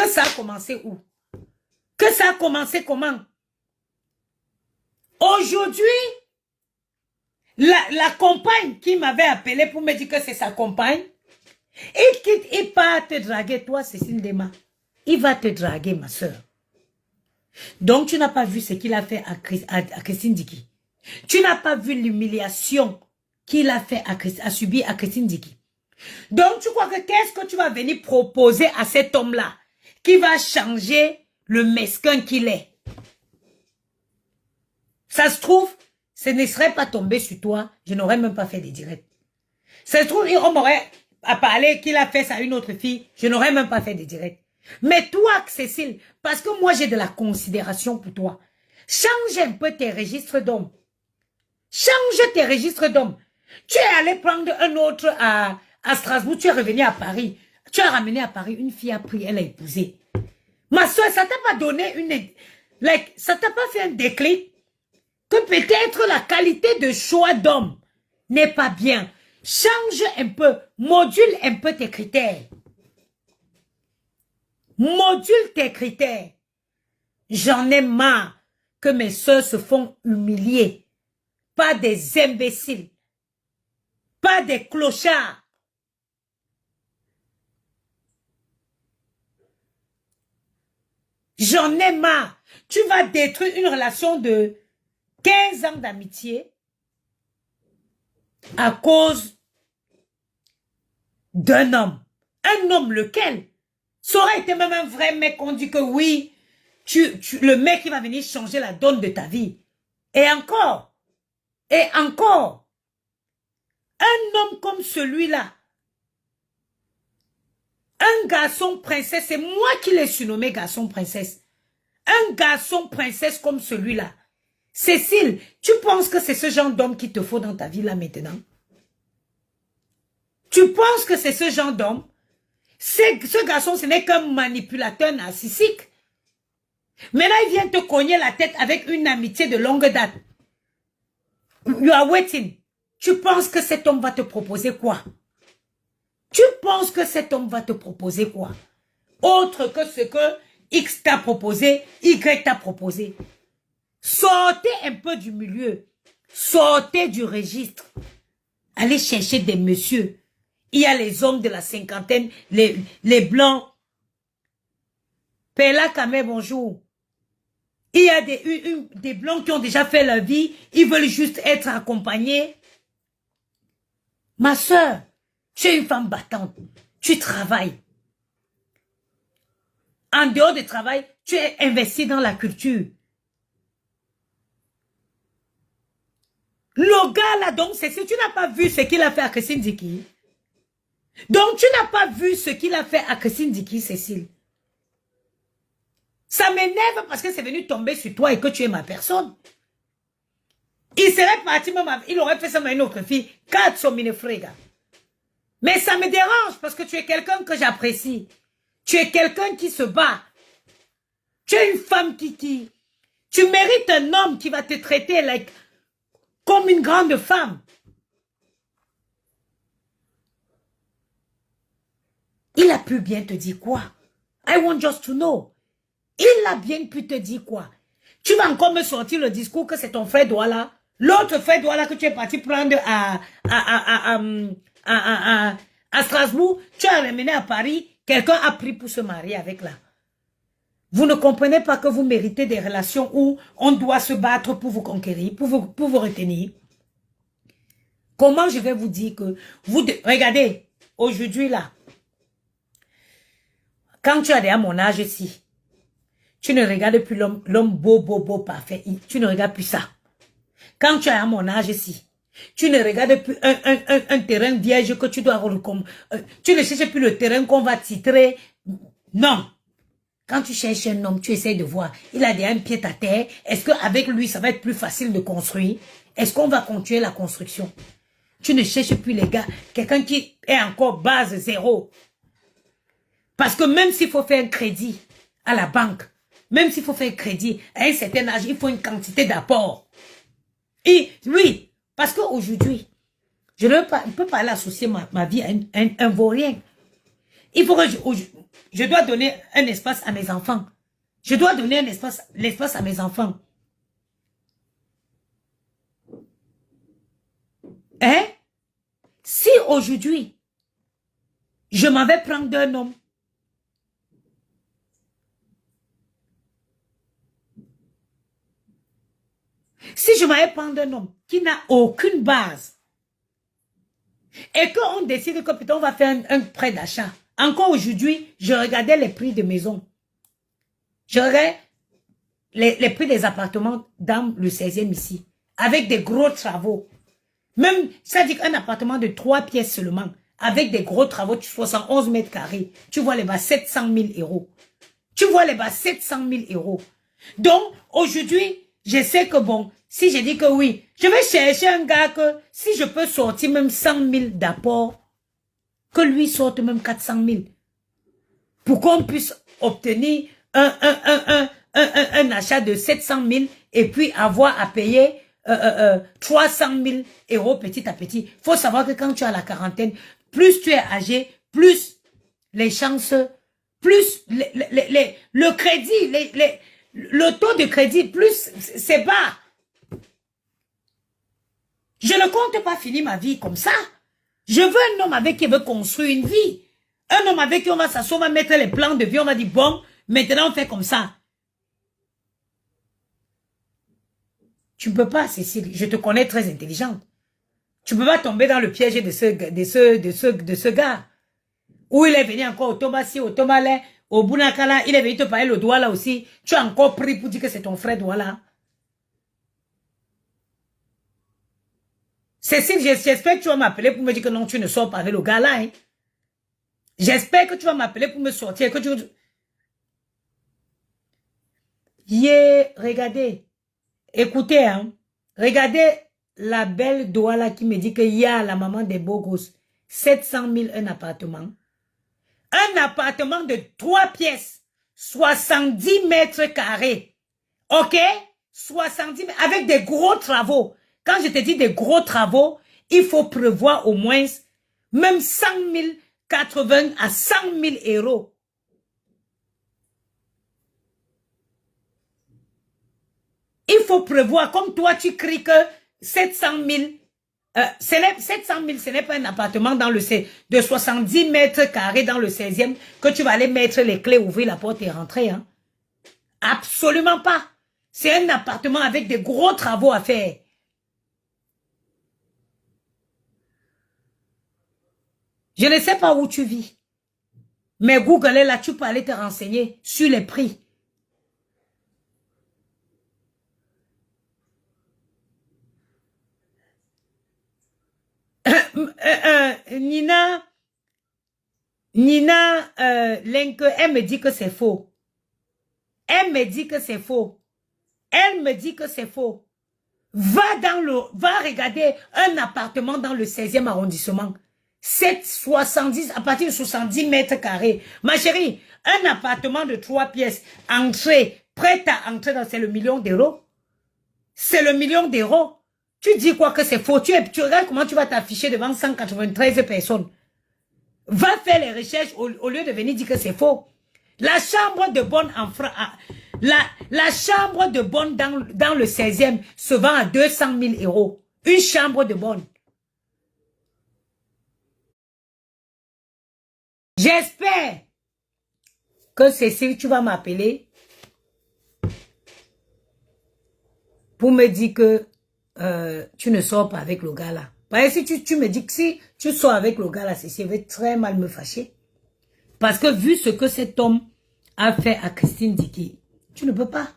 Que ça a commencé où? Que ça a commencé comment? Aujourd'hui, la compagne qui m'avait appelé pour me dire que c'est sa compagne, il quitte, il part te draguer, toi, Cécile Dema. Il va te draguer, ma soeur. Donc, tu n'as pas vu ce qu'il a fait à Christine Dicky. Tu n'as pas vu l'humiliation qu'il a fait à subir à Christine Dicky. Donc, tu crois que qu'est-ce que tu vas venir proposer à cet homme-là qui va changer le mesquin qu'il est? Ça se trouve, ce ne serait pas tombé sur toi, je n'aurais même pas fait des directs. Ça se trouve, on m'aurait parlé qu'il a fait ça à une autre fille, je n'aurais même pas fait des directs. Mais toi, Cécile, parce que moi j'ai de la considération pour toi, change un peu tes registres d'hommes. Change tes registres d'hommes. Tu es allé prendre un autre à Strasbourg, tu es revenu à Paris. Tu as ramené à Paris, une fille a pris, elle a épousé. Ma soeur, ça t'a pas donné ça t'a pas fait un déclic que peut-être la qualité de choix d'homme n'est pas bien. Change un peu, module un peu tes critères. Module tes critères. J'en ai marre que mes soeurs se font humilier. Pas des imbéciles. Pas des clochards. J'en ai marre. Tu vas détruire une relation de 15 ans d'amitié à cause d'un homme. Un homme lequel? Ça aurait été même un vrai mec qu'on dit que oui, le mec qui va venir changer la donne de ta vie. Et encore, un homme comme celui-là, un garçon princesse, c'est moi qui l'ai surnommé garçon princesse. Un garçon princesse comme celui-là. Cécile, tu penses que c'est ce genre d'homme qu'il te faut dans ta vie là maintenant? Tu penses que c'est ce genre d'homme? Ce garçon, ce n'est qu'un manipulateur narcissique. Mais là, il vient te cogner la tête avec une amitié de longue date. You are waiting. Tu penses que cet homme va te proposer quoi? Tu penses que cet homme va te proposer quoi? Autre que ce que X t'a proposé, Y t'a proposé. Sortez un peu du milieu. Sortez du registre. Allez chercher des messieurs. Il y a les hommes de la cinquantaine, les blancs. Pella Kamé, bonjour. Il y a des blancs qui ont déjà fait leur vie. Ils veulent juste être accompagnés. Ma soeur, tu es une femme battante. Tu travailles. En dehors du travail, tu es investi dans la culture. Le gars là, donc, c'est si tu n'as pas vu ce qu'il a fait à Christine Dicky. Donc, tu n'as pas vu ce qu'il a fait à Christine Dicky, Cécile. Ça m'énerve parce que c'est venu tomber sur toi et que tu es ma personne. Il serait parti même, il aurait fait ça à une autre fille. 4 sont mine frega. Mais ça me dérange parce que tu es quelqu'un que j'apprécie. Tu es quelqu'un qui se bat. Tu es une femme qui... Tu mérites un homme qui va te traiter comme une grande femme. Il a pu bien te dire quoi? I want just to know. Il a bien pu te dire quoi? Tu vas encore me sortir le discours que c'est ton frère Douala. L'autre frère Douala que tu es parti prendre à Strasbourg, tu as ramené à Paris, quelqu'un a pris pour se marier avec là. Vous ne comprenez pas que vous méritez des relations où on doit se battre pour vous conquérir, pour vous retenir. Comment je vais vous dire que regardez, aujourd'hui là, quand tu as déjà mon âge ici, tu ne regardes plus l'homme beau, parfait. Tu ne regardes plus ça. Quand tu as mon âge ici, tu ne regardes plus un terrain vierge que tu dois... tu ne cherches plus le terrain qu'on va titrer. Non. Quand tu cherches un homme, tu essaies de voir. Il a déjà un pied à terre. Est-ce qu'avec lui, ça va être plus facile de construire? Est-ce qu'on va continuer la construction? Tu ne cherches plus les gars. Quelqu'un qui est encore base zéro. Parce que même s'il faut faire un crédit à la banque, même s'il faut faire un crédit à un certain âge, il faut une quantité d'apport. Et oui, parce qu'aujourd'hui, je ne peux pas aller associer ma vie à un vaurien. Il faut que je dois donner un espace à mes enfants. Je dois donner l'espace à mes enfants. Hein? Si aujourd'hui, je m'en vais prendre d'un homme, si je m'en vais prendre un homme qui n'a aucune base, et qu'on décide que peut-être on va faire un prêt d'achat, encore aujourd'hui, je regardais les prix de maison. Je regardais les prix des appartements dans le 16e ici, avec des gros travaux. Même, ça dit qu'un appartement de 3 pièces seulement, avec des gros travaux de 71 mètres carrés, tu vois les bas 700 000 euros. Tu vois les bas 700 000 euros. Donc, aujourd'hui, je sais que bon, si je dis que oui, je vais chercher un gars que, si je peux sortir même 100 000 d'apport, que lui sorte même 400 000. Pour qu'on puisse obtenir un achat de 700 000 et puis avoir à payer 300 000 euros petit à petit. Il faut savoir que quand tu as la quarantaine, plus tu es âgé, plus les chances, plus le crédit, le taux de crédit, plus c'est bas. Je ne compte pas finir ma vie comme ça. Je veux un homme avec qui veut construire une vie. Un homme avec qui on va s'asseoir, on va mettre les plans de vie, on va dire, bon, maintenant on fait comme ça. Tu ne peux pas, Cécile, je te connais très intelligente. Tu ne peux pas tomber dans le piège de ce gars. Où il est venu encore au Tomassi, au Tomalais, au Bunakala, il est venu te parler le doigt là aussi. Tu as encore pris pour dire que c'est ton frère Douala. Cécile, j'espère que tu vas m'appeler pour me dire que non, tu ne sors pas avec le gars là. Hein. J'espère que tu vas m'appeler pour me sortir. Que tu... Yeah, regardez. Écoutez, hein. Regardez la belle Douala qui me dit qu'il y a la maman des beaux gosses. 700 000 un appartement. Un appartement de 3 pièces. 70 mètres carrés. OK? 70 mètres avec des gros travaux. Quand je te dis des gros travaux, il faut prévoir au moins même 100 000, 80 à 100 000 euros. Il faut prévoir, comme toi tu cries que 700 000, 700 000, ce n'est pas un appartement dans le de 70 mètres carrés dans le 16e que tu vas aller mettre les clés, ouvrir la porte et rentrer. Hein. Absolument pas. C'est un appartement avec des gros travaux à faire. Je ne sais pas où tu vis. Mais Google est là, tu peux aller te renseigner sur les prix. Nina, Lenke, elle me dit que c'est faux. Elle me dit que c'est faux. Elle me dit que c'est faux. Va regarder un appartement dans le 16e arrondissement. 70, à partir de 70 mètres carrés. Ma chérie, un appartement de 3 pièces, entrée, prêt à entrer dans, c'est le million d'euros. C'est le million d'euros. Tu dis quoi que c'est faux? Tu regardes comment tu vas t'afficher devant 193 personnes. Va faire les recherches au lieu de venir dire que c'est faux. La chambre de bonne en France, la chambre de bonne dans le 16e se vend à 200 000 euros. Une chambre de bonne. J'espère que Cécile, tu vas m'appeler pour me dire que tu ne sors pas avec le gars là. Parce que si tu me dis que si tu sors avec le gars là, Cécile va très mal me fâcher. Parce que vu ce que cet homme a fait à Christine Dicky, tu ne peux pas.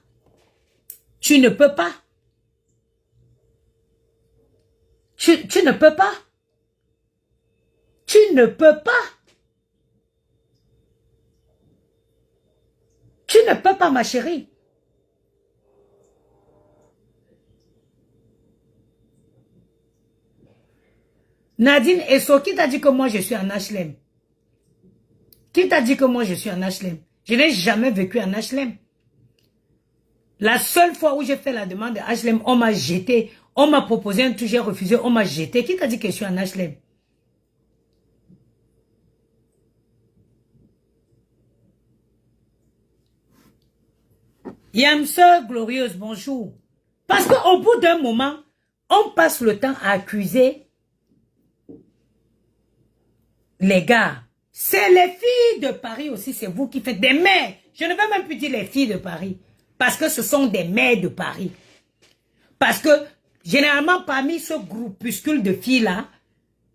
Tu ne peux pas. Tu ne peux pas. Tu ne peux pas. Tu ne peux pas, ma chérie. Nadine Esso, qui t'a dit que moi je suis en HLM? Qui t'a dit que moi je suis en HLM? Je n'ai jamais vécu en HLM. La seule fois où j'ai fait la demande de HLM, on m'a jeté. On m'a proposé un truc, j'ai refusé, on m'a jeté. Qui t'a dit que je suis en HLM? Yamseur glorieuse, bonjour. Parce qu'au bout d'un moment, on passe le temps à accuser les gars. C'est les filles de Paris aussi, c'est vous qui faites des mères. Je ne veux même plus dire les filles de Paris. Parce que ce sont des mères de Paris. Parce que, généralement, parmi ce groupuscule de filles-là,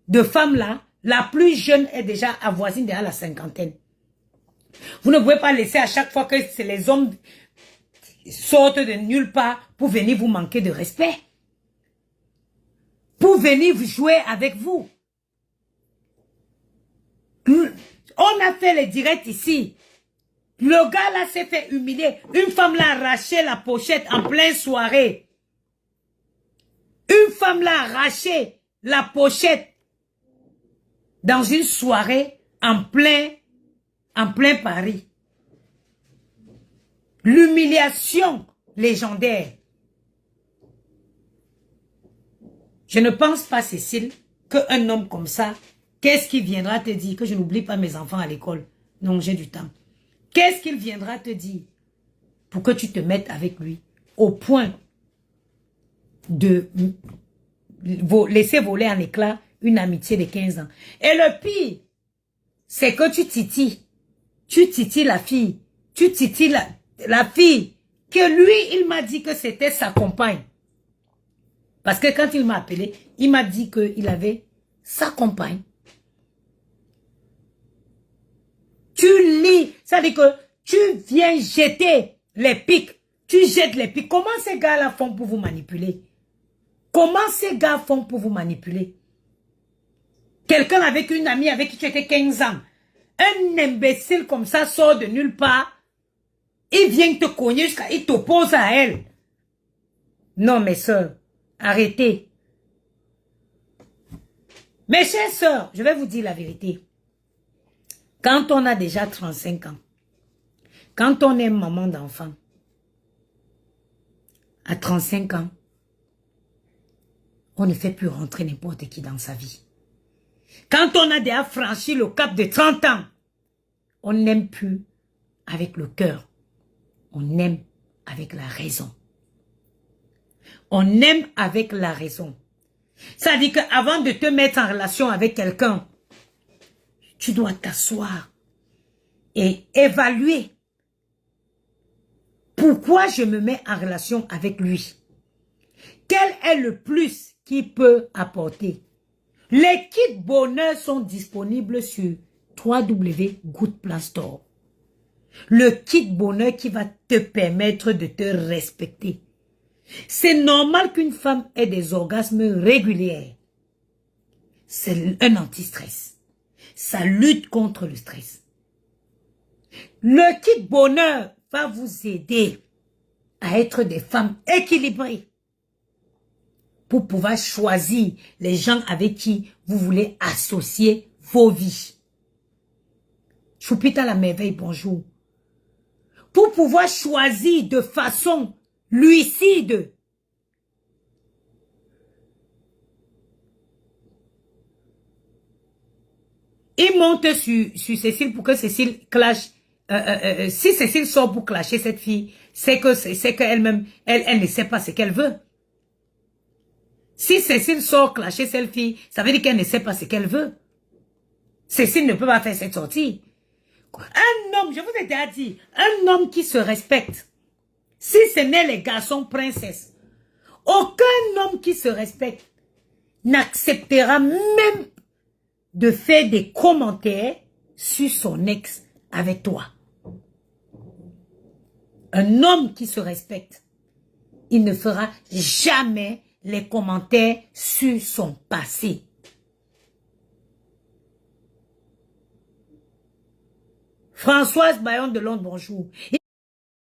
de femmes-là, la plus jeune est déjà avoisine déjà la cinquantaine. Vous ne pouvez pas laisser à chaque fois que c'est les hommes sortent de nulle part pour venir vous manquer de respect. Pour venir jouer avec vous. On a fait les directs ici. Le gars là s'est fait humilier. Une femme l'a arraché la pochette en pleine soirée. Une femme l'a arraché la pochette dans une soirée en plein Paris. L'humiliation légendaire. Je ne pense pas, Cécile, qu'un homme comme ça, qu'est-ce qu'il viendra te dire? Que je n'oublie pas mes enfants à l'école. Non, j'ai du temps. Qu'est-ce qu'il viendra te dire pour que tu te mettes avec lui au point de laisser voler en éclats une amitié de 15 ans. Et le pire, c'est que tu titilles. Tu titilles la fille. Tu titilles la fille que lui, il m'a dit que c'était sa compagne. Parce que quand il m'a appelé, il m'a dit qu'il avait sa compagne. Tu lis, ça veut dire que tu viens jeter les pics. Tu jettes les pics. Comment ces gars-là font pour vous manipuler? Comment ces gars font pour vous manipuler? Quelqu'un avec une amie avec qui tu étais 15 ans. Un imbécile comme ça sort de nulle part. Il vient te cogner jusqu'à... Il t'oppose à elle. Non, mes soeurs, arrêtez. Mes chères soeurs, je vais vous dire la vérité. Quand on a déjà 35 ans, quand on est maman d'enfant, à 35 ans, on ne fait plus rentrer n'importe qui dans sa vie. Quand on a déjà franchi le cap de 30 ans, on n'aime plus avec le cœur. On aime avec la raison. On aime avec la raison. Ça dit qu'avant de te mettre en relation avec quelqu'un, tu dois t'asseoir et évaluer pourquoi je me mets en relation avec lui. Quel est le plus qu'il peut apporter? Les kits bonheur sont disponibles sur www.goodplanstore. Le kit bonheur qui va te permettre de te respecter. C'est normal qu'une femme ait des orgasmes réguliers. C'est un anti-stress. Ça lutte contre le stress. Le kit bonheur va vous aider à être des femmes équilibrées pour pouvoir choisir les gens avec qui vous voulez associer vos vies. Choupita la merveille, bonjour. Pour pouvoir choisir de façon lucide. Il monte sur Cécile pour que Cécile clash. Si Cécile sort pour clasher cette fille, c'est qu'elle-même, elle ne sait pas ce qu'elle veut. Si Cécile sort clasher cette fille, ça veut dire qu'elle ne sait pas ce qu'elle veut. Cécile ne peut pas faire cette sortie. Un homme, je vous ai déjà dit, un homme qui se respecte, si ce n'est les garçons princesses, aucun homme qui se respecte n'acceptera même de faire des commentaires sur son ex avec toi. Un homme qui se respecte, il ne fera jamais les commentaires sur son passé. Françoise Bayon de Londres, bonjour.